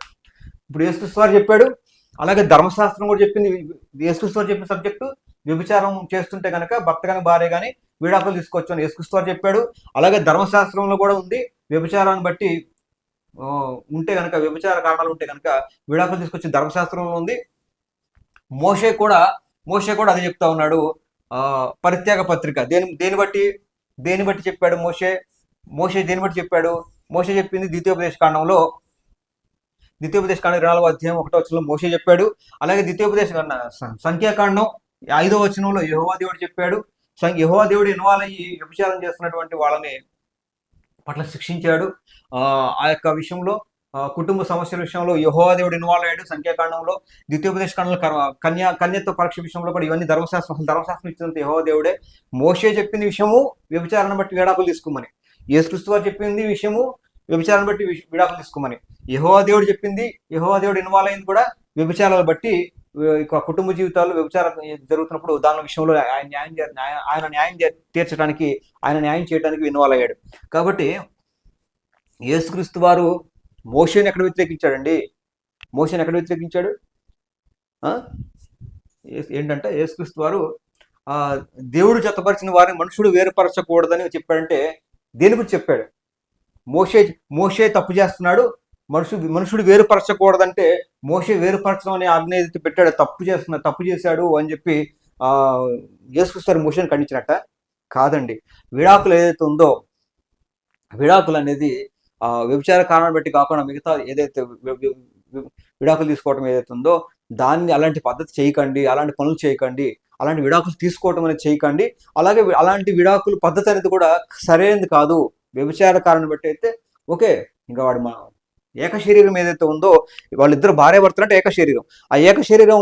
ఇప్పుడు యేసుక్రీస్తు వారు చెప్పాడు, అలాగే ధర్మశాస్త్రం కూడా చెప్పింది. యేసుక్రీస్తు వారు చెప్పిన సబ్జెక్టు వ్యభిచారం చేస్తుంటే కనుక భర్త కానీ భార్య కానీ విడాకులు తీసుకోవచ్చు అని యేసుక్రీస్తు వారు చెప్పాడు. అలాగే ధర్మశాస్త్రంలో కూడా ఉంది, వ్యభిచారాన్ని బట్టి ఉంటే కనుక, వ్యభిచార కారణాలు ఉంటే కనుక విడాకులు తీసుకొచ్చి ధర్మశాస్త్రంలో ఉంది. మోషే కూడా అదే చెప్తా ఉన్నాడు. పరిత్యాగ పత్రిక దేని బట్టి చెప్పాడు మోషే దేని బట్టి చెప్పాడు? మోషే చెప్పింది ద్వితీయోపదేశ కాండంలో 24వ అధ్యాయం 1వ వచనంలో మోషే చెప్పాడు. అలాగే ద్వితీయోపదేశ సంఖ్యాకాండం 5వ వచనంలో యెహోవా దేవుడు చెప్పాడు. యెహోవా దేవుడు ఇన్వాల్వ్ అయ్యి వ్యభిచారం చేస్తున్నటువంటి వాళ్ళని పట్ల శిక్షించాడు. ఆ యొక్క విషయంలో కుటుంబ సమస్యల విషయంలో యెహోవా దేవుడు ఇన్వాల్వ్ అయ్యాడు సంఖ్యాకాండంలో. ద్వితీయోపదేశ కాండంలో కన్యత్వ పరీక్ష విషయంలో కూడా ఇవన్నీ ధర్మశాస్త్రం ఇచ్చినంత యెహోవా దేవుడే. మోషే చెప్పింది విషయము వ్యభిచారాన్ని బట్టి విడాకులు తీసుకోమని. యేసుక్రీస్తు వారు చెప్పింది విషయము వ్యభిచారాన్ని బట్టి విడాకులు తీసుకోమని. యెహోవా దేవుడు ఇన్వాల్వ్ అయింది కూడా వ్యభిచారాలు బట్టి. కుటుంబ జీవితాల్లో వ్యభిచారం జరుగుతున్నప్పుడు దాని విషయంలో ఆయన న్యాయం తీర్చడానికి, ఆయన న్యాయం చేయడానికి ఇన్వాల్వ్ అయ్యాడు. కాబట్టి యేసుక్రీస్తు వారు మోషేని ఎక్కడ వ్యతిరేకించాడండి? ఏంటంటే యేసుక్రీస్తు వారు దేవుడు జతపరిచిన వారిని మనుషుడు వేరుపరచకూడదని చెప్పాడంటే దేని గురించి చెప్పాడు? మోషే తప్పు చేస్తున్నాడు, మనుషుడు వేరుపరచకూడదంటే మోషే వేరుపరచడం అనే ఆజ్ఞ ఏదైతే పెట్టాడో తప్పు చేశాడు అని చెప్పి యేసుక్రీస్తు వారు మోషేని ఖండించినట్ట కాదండి. విడాకులు ఏదైతే ఉందో, విడాకులు అనేది వ్యభిచార కారణాన్ని బట్టి కాకుండా మిగతా ఏదైతే విడాకులు తీసుకోవడం ఏదైతే ఉందో దాన్ని అలాంటి పద్ధతి చేయకండి, అలాంటి పనులు చేయకండి, అలాంటి విడాకులు తీసుకోవటం అనేది చేయకండి. అలాగే అలాంటి విడాకులు పద్ధతి అనేది కూడా సరైనది కాదు. వ్యభిచార కారణం బట్టి అయితే ఓకే, ఇంకా వాడు మన ఏక శరీరం ఏదైతే ఉందో, వాళ్ళిద్దరు భార్య భర్తలు అంటే ఏక శరీరం. ఆ ఏక శరీరం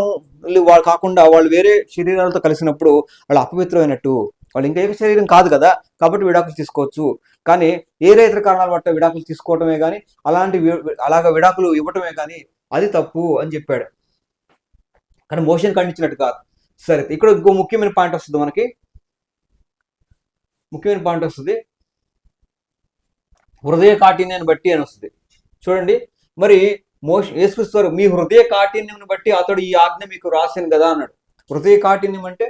వాళ్ళు కాకుండా వాళ్ళు వేరే శరీరాలతో కలిసినప్పుడు వాళ్ళు అపవిత్రమైనట్టు, వాళ్ళు ఇంకా ఏక శరీరం కాదు కదా, కాబట్టి విడాకులు తీసుకోవచ్చు. కానీ ఏరే ఇతర కారణాల బట్టి విడాకులు తీసుకోవటమే కానీ అలాగా విడాకులు ఇవ్వటమే కానీ అది తప్పు అని చెప్పాడు. కానీ మోషేని ఖండించినట్టు కాదు. సరే, ఇక్కడ ఇంకో ముఖ్యమైన పాయింట్ వస్తుంది. హృదయ కాఠిన్యాన్ని బట్టి అని వస్తుంది. చూడండి, మరి యేసుక్రీస్తు వారు మీ హృదయ కాఠిన్యం బట్టి అతడు ఈ ఆజ్ఞ మీకు రాశాను కదా అన్నాడు. హృదయ కాఠిన్యం అంటే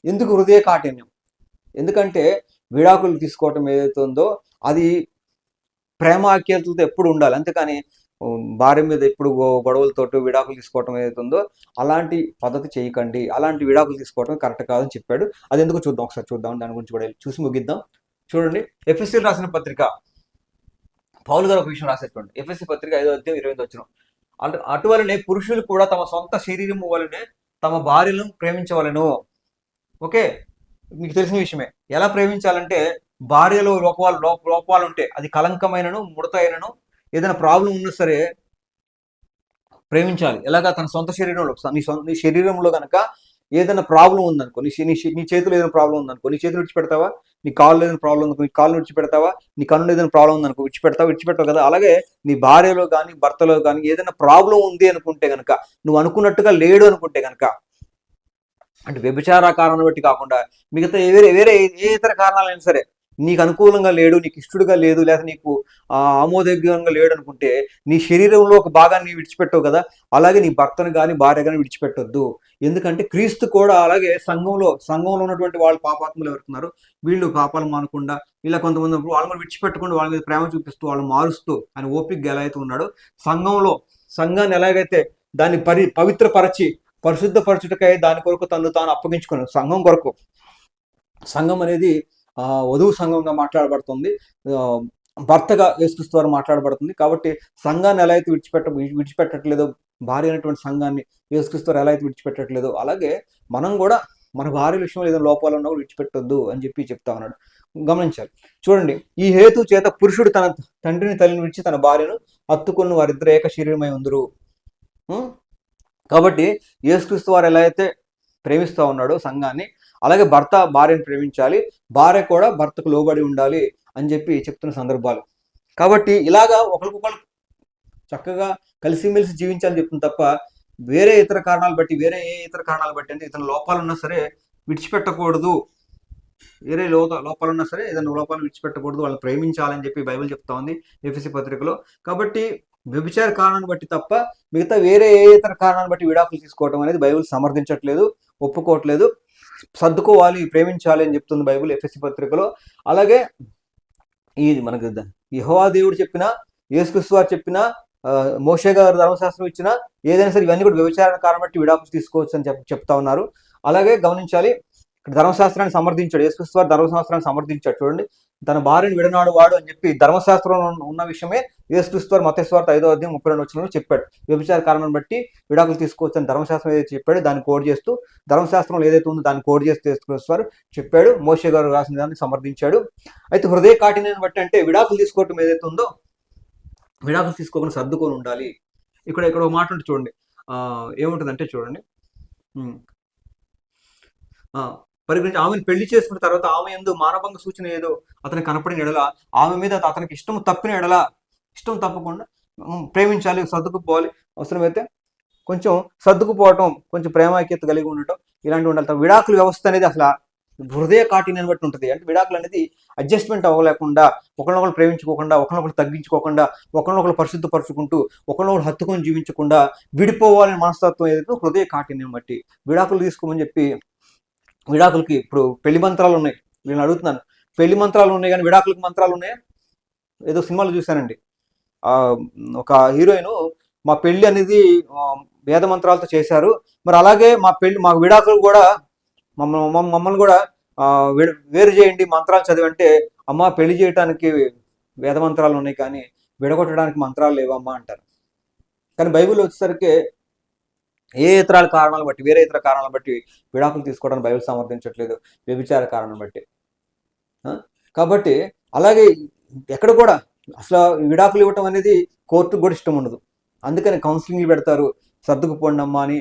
ఎందుకు హృదయ కాఠిన్యం? ఎందుకంటే విడాకులు తీసుకోవటం ఏదైతే ఉందో అది ప్రేమాఖ్యతలతో ఎప్పుడు ఉండాలి, అంతేకాని భార్య మీద ఎప్పుడు గొడవలతో విడాకులు తీసుకోవటం ఏదైతే ఉందో అలాంటి పద్ధతి చేయకండి. అలాంటి విడాకులు తీసుకోవటం కరెక్ట్ కాదని చెప్పాడు. అది ఎందుకు ఒకసారి చూద్దాం, దాని గురించి కూడా చూసి ముగిద్దాం. చూడండి, ఎఫెసీయులకు రాసిన పత్రిక పౌలు గారు ఒక విషయం రాసేటువంటి ఎఫెసీ పత్రిక 5:28 అంటే అటువలనే పురుషులు కూడా తమ సొంత శరీరము వలనే తమ భార్యలను ప్రేమించవలను. ఓకే, మీకు తెలిసిన విషయమే. ఎలా ప్రేమించాలంటే భార్యలో లోపాలు ఉంటే అది కలంకమైనను ముడత అయినను ఏదైనా ప్రాబ్లం ఉన్నా సరే ప్రేమించాలి. ఎలాగా? తన సొంత శరీరంలో నీ శరీరంలో కనుక ఏదైనా ప్రాబ్లం ఉందనుకో, నీ చేతిలో ఏదైనా ప్రాబ్లం ఉందనుకో, నీ చేతులు విడిచిపెడతావా? నీ కాళ్ళు ఏదైనా ప్రాబ్లం ఉందనుకో, నీ కాళ్ళు విడిచిపెడతావా? నీ కన్ను ఏదైనా ప్రాబ్లం ఉందనుకో విడిచిపెట్టవు కదా. అలాగే నీ భార్యలో కానీ భర్తలో కానీ ఏదైనా ప్రాబ్లం ఉంది అనుకుంటే కనుక, నువ్వు అనుకున్నట్టుగా లేడు అనుకుంటే కనుక, అంటే వ్యభిచార కారణాన్ని బట్టి కాకుండా మిగతా వేరే ఏ ఇతర కారణాలైనా సరే నీకు అనుకూలంగా లేడు, నీకు ఇష్టడుగా లేదు, లేదా నీకు ఆమోదయోగ్యంగా లేడు అనుకుంటే నీ శరీరంలో ఒక భాగాన్ని విడిచిపెట్టవు కదా, అలాగే నీ భర్తను కానీ భార్య కానీ విడిచిపెట్టొద్దు. ఎందుకంటే క్రీస్తు కూడా అలాగే సంఘంలో ఉన్నటువంటి వాళ్ళు పాపాత్ములు ఎవరుతున్నారు, వీళ్ళు పాపాలు మానకుండా ఇలా కొంతమంది వాళ్ళని విడిచిపెట్టకుండా వాళ్ళ మీద ప్రేమ చూపిస్తూ వాళ్ళు మారుస్తూ ఆయన ఓపికగా ఎలా అయితే ఉన్నాడో సంఘాన్ని ఎలాగైతే దాన్ని పవిత్రపరచి పరిశుద్ధపరచుటకై దాని కొరకు తను తాను అప్పగించుకున్నాడు. సంఘం అనేది వధువు సంఘంగా మాట్లాడబడుతుంది, భర్తగా యేసుక్రీస్తు వారు మాట్లాడబడుతుంది. కాబట్టి సంఘాన్ని ఎలా అయితే విడిచిపెట్టట్లేదో, భార్య అనేటువంటి సంఘాన్ని యేసుక్రీస్తు వారు ఎలా అయితే విడిచిపెట్టట్లేదో, అలాగే మనం కూడా మన భార్య విషయంలో ఏదైనా లోపాలు ఉన్నా కూడా విడిచిపెట్టొద్దు అని చెప్తా ఉన్నాడు. గమనించాలి. చూడండి, ఈ హేతు చేత పురుషుడు తన తండ్రిని తల్లిని విడిచి తన భార్యను హత్తుకుని వారిద్దరు ఏక శరీరమై ఉందరు. కాబట్టి యేసుక్రీస్తు వారు ఎలా అయితే ప్రేమిస్తూ ఉన్నాడో సంఘాన్ని, అలాగే భర్త భార్యను ప్రేమించాలి, భార్య కూడా భర్తకు లోబడి ఉండాలి అని చెప్తున్న సందర్భాలు. కాబట్టి ఇలాగా ఒకరికొకరు చక్కగా కలిసిమెలిసి జీవించాలని చెప్తుంది తప్ప వేరే ఏ ఇతర కారణాలు బట్టి అంటే ఇతర లోపాలు ఉన్నా సరే విడిచిపెట్టకూడదు, వేరే లోపాలు ఉన్నా సరే ఏదైనా లోపాలు విడిచిపెట్టకూడదు, వాళ్ళని ప్రేమించాలని చెప్పి బైబిల్ చెప్తా ఉంది ఎఫెసీ పత్రికలో. కాబట్టి వ్యభిచార కారణాన్ని బట్టి తప్ప మిగతా వేరే ఏ ఇతర కారణాన్ని బట్టి విడాకులు తీసుకోవడం అనేది బైబిల్ సమర్థించట్లేదు, ఒప్పుకోవట్లేదు. సర్దుకోవాలి, ప్రేమించాలి అని చెప్తుంది బైబిల్ ఎఫెసీ పత్రికలో. అలాగే ఈ మనకు యెహోవా దేవుడు చెప్పిన, యేసుక్రీస్తు వారు చెప్పిన, మోషే గారు ధర్మశాస్త్రం ఇచ్చిన ఏదైనా సరే ఇవన్నీ కూడా వ్యభిచారణ కారణం బట్టి విడాకులు తీసుకోవచ్చు అని చెప్తా ఉన్నారు. అలాగే గమనించాలి, ఇక్కడ ధర్మశాస్త్రాన్ని సమర్థించాడు యేసుక్రీస్తు వారు, ధర్మశాస్త్రాన్ని సమర్థించాడు. చూడండి, తన భార్యను విడనాడు వాడు అని చెప్పి ధర్మశాస్త్రంలో ఉన్న విషయమే యేసుక్రీస్తు వారు మత్తయి సువార్త 5:32 చెప్పాడు. వ్యభిచార కారణం బట్టి విడాకులు తీసుకోవచ్చు అని ధర్మశాస్త్రం ఏదైతే చెప్పాడు దాన్ని కోడ్ చేస్తూ, ధర్మశాస్త్రంలో ఏదైతే ఉందో దాన్ని కోడ్ చేస్తూ యేసుక్రీస్తు వారు చెప్పాడు. మోషే గారు రాసిన దాన్ని సమర్థించాడు. అయితే హృదయ కాఠిన్యాన్ని బట్టి అంటే విడాకులు తీసుకోవటం ఏదైతే ఉందో, విడాకులు తీసుకోకుండా సర్దుకొని ఉండాలి. ఇక్కడ ఒక మాట ఉంటుంది చూడండి, ఏముంటుందంటే చూడండి, పరిగణించి ఆమెను పెళ్లి చేసుకున్న తర్వాత ఆమె యందు మానభంగ సూచన ఏదో అతనికి కనపడిన ఎడల, ఆమె మీద అతనికి ఇష్టం తప్పిన ఎడల, ఇష్టం తప్పకుండా ప్రేమించాలి, సర్దుకుపోవాలి. అవసరమైతే కొంచెం సర్దుకుపోవటం, కొంచెం ప్రేమాఖ్యత కలిగి ఉండటం, ఇలాంటివి ఉండాలి. విడాకుల వ్యవస్థ అనేది అసలు హృదయ కాఠిన్యాన్ని బట్టి ఉంటుంది. అంటే విడాకులు అనేది అడ్జస్ట్మెంట్ అవ్వలేకుండా, ఒకరినొకరు ప్రేమించుకోకుండా, ఒకరినొకరు తగ్గించుకోకుండా, ఒకరినొకరు పరిశుద్ధపరచుకుంటూ, ఒకరినొకరు హత్తుకొని జీవించకుండా విడిపోవాలని మనస్తత్వం ఏదైతే హృదయ కాఠిన్యం బట్టి విడాకులు తీసుకోమని చెప్పి, విడాకులకి ఇప్పుడు పెళ్లి మంత్రాలు ఉన్నాయి. నేను అడుగుతున్నాను, పెళ్లి మంత్రాలు ఉన్నాయి కానీ విడాకులకి మంత్రాలు ఉన్నాయా? ఏదో సినిమాలో చూశానండి, ఒక హీరోయిన్ మా పెళ్లి అనేది వేద మంత్రాలతో చేశారు, మరి అలాగే మా విడాకులు కూడా మమ్మల్ని కూడా వేరు చేయండి మంత్రాలు చదివంటే, అమ్మ పెళ్లి చేయడానికి వేద మంత్రాలు ఉన్నాయి కానీ విడగొట్టడానికి మంత్రాలు లేవమ్మా అంటారు. కానీ బైబిల్ వచ్చేసరికి వేరే ఇతర కారణాలు బట్టి విడాకులు తీసుకోవడానికి బైబిల్ సమర్థించట్లేదు, వ్యభిచార కారణం బట్టి. కాబట్టి అలాగే ఎక్కడ కూడా అసలు విడాకులు ఇవ్వటం అనేది కోర్టుకు కూడా ఇష్టం ఉండదు. అందుకని కౌన్సిలింగ్లు పెడతారు, సర్దుకుపోండి అమ్మా అని,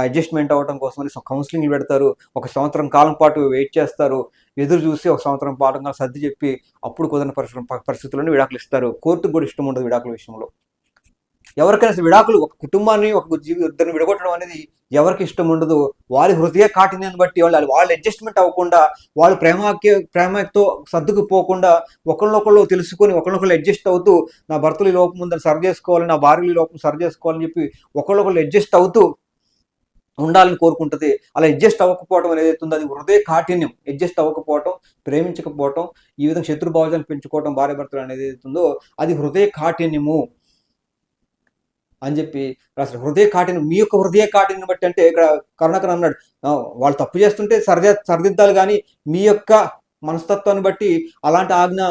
అడ్జస్ట్మెంట్ అవ్వడం కోసమని కౌన్సిలింగ్లు పెడతారు. 1 సంవత్సరం కాలం పాటు వెయిట్ చేస్తారు, ఎదురు చూసి 1 సంవత్సరం పాటు సర్ది చెప్పి అప్పుడు కుదిరిన పరిస్థితుల్లో విడాకులు ఇస్తారు. కోర్టుకు కూడా ఇష్టం ఉండదు విడాకుల విషయంలో. ఎవరికైనా విడాకులు, ఒక కుటుంబాన్ని ఇద్దరిని విడగొట్టడం అనేది ఎవరికి ఇష్టం ఉండదు. వారి హృదయ కాఠిన్యాన్ని బట్టి వాళ్ళు అడ్జస్ట్మెంట్ అవ్వకుండా, వాళ్ళు ప్రేమతో సర్దుకుపోకుండా, ఒకరినొకళ్ళు తెలుసుకొని ఒకరినొకళ్ళు అడ్జస్ట్ అవుతూ, నా భర్తలు ఈ లోపం ఉందని సరి చేసుకోవాలి, నా భార్యలు ఈ లోపం సరి చేసుకోవాలని చెప్పి ఒకళ్ళొకళ్ళు అడ్జస్ట్ అవుతూ ఉండాలని కోరుకుంటుంది. అలా అడ్జస్ట్ అవ్వకపోవడం అనేది అవుతుంది, అది హృదయ కాఠిన్యం. అడ్జస్ట్ అవ్వకపోవటం, ప్రేమించకపోవటం, ఈ విధంగా శత్రుభావాలను పెంచుకోవటం భార్య భర్తలు అనేది అవుతుందో అది హృదయ కాఠిన్యము అని చెప్పి రాసిన. హృదయ కాఠిన్యం, మీ యొక్క హృదయ కాఠిన్యం బట్టి అంటే ఇక్కడ కరుణాకర్ అన్నాడు, వాళ్ళు తప్పు చేస్తుంటే సరిదిద్దాలి కానీ మీ యొక్క మనస్తత్వాన్ని బట్టి అలాంటి ఆజ్ఞ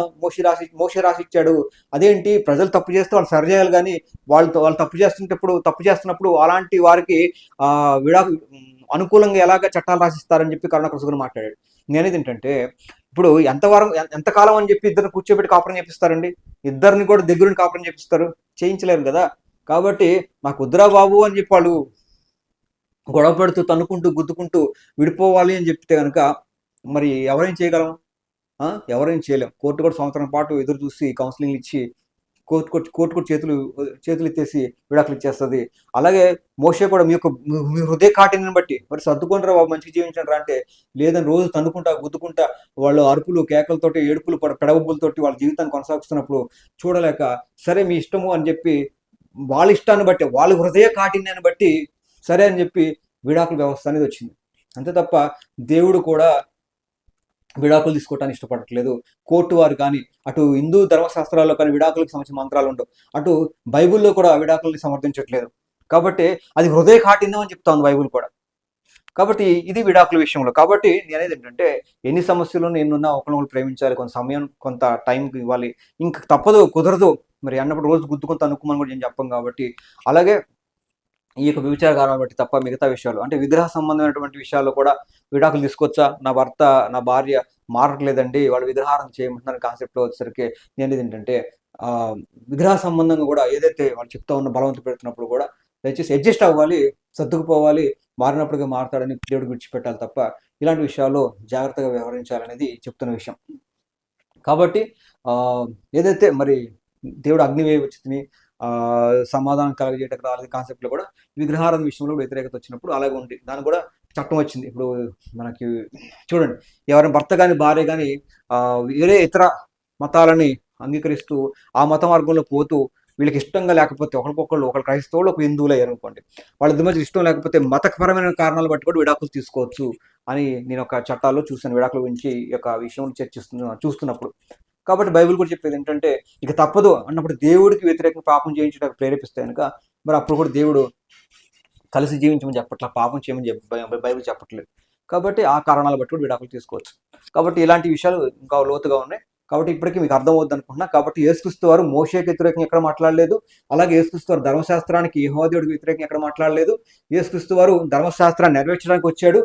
మోషే రాసిచ్చాడు. అదేంటి, ప్రజలు తప్పు చేస్తే వాళ్ళు సరి చేయాలి, కానీ వాళ్ళు తప్పు చేస్తున్నప్పుడు అలాంటి వారికి విడాకు అనుకూలంగా ఎలాగ చట్టాలు రాసిస్తారని చెప్పి కరుణాకర్ సుగుణ మాట్లాడాడు. నేనేది ఏంటంటే, ఇప్పుడు ఎంతకాలం అని చెప్పి ఇద్దరిని కూర్చోబెట్టి కాపురం చేపిస్తారండి? ఇద్దరిని కూడా దగ్గరుండి కాపురం చేపిస్తారు? చేయించలేరు కదా. కాబట్టి నాకు వద్దురా బాబు అని చెప్పి వాళ్ళు గొడవ పెడుతూ తన్నుకుంటూ గుద్దుకుంటూ విడిపోవాలి అని చెప్తే కనుక మరి ఎవరేం చేయగలం? ఎవరేం చేయలేం. కోర్టు కూడా సంవత్సరం పాటు ఎదురు చూసి కౌన్సిలింగ్ ఇచ్చి కోర్టు కూడా చేతులు ఎత్తేసి విడాకులు ఇచ్చేస్తుంది. అలాగే మోషే కూడా మీ హృదయ కాఠిన్యాన్ని బట్టి మరి సర్దుకుంటారా బాబు, మంచిగా జీవించండి అంటే లేదని రోజు తన్నుకుంటా గుద్దుకుంటా వాళ్ళు అరుపులు కేకలతోటి ఏడుపులు పెడబుబ్బులతోటి వాళ్ళ జీవితాన్ని కొనసాగిస్తున్నప్పుడు చూడలేక సరే మీ ఇష్టము అని చెప్పి వాళ్ళ ఇష్టాన్ని బట్టి వాళ్ళ హృదయ కాఠిన్యాన్ని బట్టి సరే అని చెప్పి విడాకుల వ్యవస్థ అనేది వచ్చింది. అంతే తప్ప దేవుడు కూడా విడాకులు తీసుకోవటానికి ఇష్టపడట్లేదు. కోర్టు వారు కానీ అటు హిందూ ధర్మశాస్త్రాల్లో కానీ విడాకులకు సంబంధించిన మంత్రాలు ఉండవు, అటు బైబిల్లో కూడా విడాకుల్ని సమర్థించట్లేదు. కాబట్టి అది హృదయ కాఠిన్యం అని చెప్తా ఉంది బైబిల్ కూడా. కాబట్టి ఇది విడాకుల విషయంలో. కాబట్టి నేనేది ఏంటంటే, ఎన్ని సమస్యలు నేనున్నా ఒకరినొకరు ప్రేమించాలి, కొంత సమయం కొంత టైం ఇవ్వాలి, ఇంకా తప్పదు కుదరదు మరి అన్నప్పుడు రోజు గుద్దుకొని తనుకోమని కూడా నేను చెప్పాం. కాబట్టి అలాగే ఈ యొక్క వ్యభిచారకాలను బట్టి తప్ప మిగతా విషయాలు అంటే విగ్రహ సంబంధమైనటువంటి విషయాల్లో కూడా విడాకులు తీసుకొచ్చా, నా భార్య మారట్లేదండి, వాళ్ళు విగ్రహారం చేయమంటున్న కాన్సెప్ట్లో వచ్చేసరికి నేను ఏంటంటే విగ్రహ సంబంధంగా కూడా ఏదైతే వాళ్ళు చెప్తా ఉన్న బలవంత పెడుతున్నప్పుడు కూడా దయచేసి అడ్జస్ట్ అవ్వాలి, సర్దుకుపోవాలి, మారినప్పటికీ మారతాడని దేవుడికి విడిచిపెట్టాలి తప్ప ఇలాంటి విషయాల్లో జాగ్రత్తగా వ్యవహరించాలనేది చెప్తున్న విషయం. కాబట్టి ఏదైతే మరి దేవుడు అగ్నివేయ వచ్చింది సమాధానం కలగజేయటకు రాలేదు కాన్సెప్ట్లో కూడా విగ్రహారాధన విషయంలో వ్యతిరేకత వచ్చినప్పుడు అలాగే ఉంది. దానికి కూడా చట్టం వచ్చింది. ఇప్పుడు మనకి చూడండి, ఎవరైనా భర్త కానీ భార్య కానీ వేరే ఇతర మతాలని అంగీకరిస్తూ ఆ మత మార్గంలో పోతూ వీళ్ళకి ఇష్టంగా లేకపోతే ఒకరు క్రైస్తవులు ఒక హిందువులు అయ్యారు అనుకోండి, వాళ్ళిద్దరి మధ్య ఇష్టం లేకపోతే మతపరమైన కారణాలు బట్టి కూడా విడాకులు తీసుకోవచ్చు అని నేను ఒక చట్టాల్లో చూసాను. విడాకుల గురించి ఈ యొక్క విషయం చూస్తున్నప్పుడు. కాబట్టి బైబిల్ కూడా చెప్పేది ఏంటంటే, ఇక తప్పదు అన్నప్పుడు దేవుడికి వ్యతిరేకంగా పాపం చేయించడానికి ప్రేరేపిస్తే కనుక మరి అప్పుడు కూడా దేవుడు కలిసి జీవించమని చెప్పట్లా, పాపం చేయమని బైబిల్ చెప్పట్లేదు. కాబట్టి ఆ కారణాలు బట్టి కూడా విడాకులు తీసుకోవచ్చు. కాబట్టి ఇలాంటి విషయాలు ఇంకా లోతుగా ఉన్నాయి. కాబట్టి ఇప్పటికీ మీకు అర్థమవుద్ది అనుకుంటున్నా. కాబట్టి యేసుక్రీస్తు వారు మోషేకి వ్యతిరేకంగా ఎక్కడ మాట్లాడలేదు, అలాగే యేసుక్రీస్తు వారు ధర్మశాస్త్రానికి యెహోవా దేవుడికి వ్యతిరేకంగా ఎక్కడ మాట్లాడలేదు. యేసుక్రీస్తు వారు ధర్మశాస్త్రాన్ని నెరవేర్చడానికి వచ్చాడు.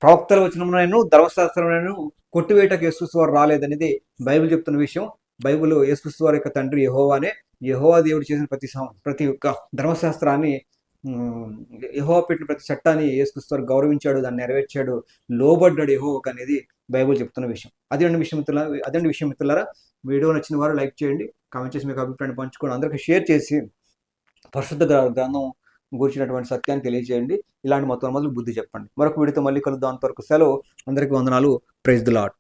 ప్రవక్తల వచనములను ధర్మశాస్త్రములను కొట్టివేయటకు యేసుక్రీస్తు వారు రాలేదనేది బైబిల్ చెప్తున్న విషయం. బైబిల్ యేసుక్రీస్తు వారి యొక్క తండ్రి యెహోవానే. యెహోవా దేవుడు చేసిన ప్రతి ఒక్క ధర్మశాస్త్రాన్ని, యెహోవా పెట్టిన ప్రతి చట్టాన్ని యేసుక్రీస్తు వారు గౌరవించాడు, దాన్ని నెరవేర్చాడు, లోబడ్డాడు యెహోవాకు అనేది బైబిల్ చెప్తున్న విషయం. అదే విషయం మిత్రులారా. వీడియో నచ్చిన వారు లైక్ చేయండి, కామెంట్ చేసి మీకు అభిప్రాయాన్ని పంచుకోండి, అందరికీ షేర్ చేసి పరిశుద్ధ గ్రంథం గురించినటువంటి సత్యాన్ని తెలియజేయండి. ఇలాంటి మొత్తం బుద్ధి చెప్పండి. మరొక వీడియోతో మళ్ళీ కలుద్దాం. అంతవరకు సెలవు. అందరికీ వందనాలు. Praise the lord.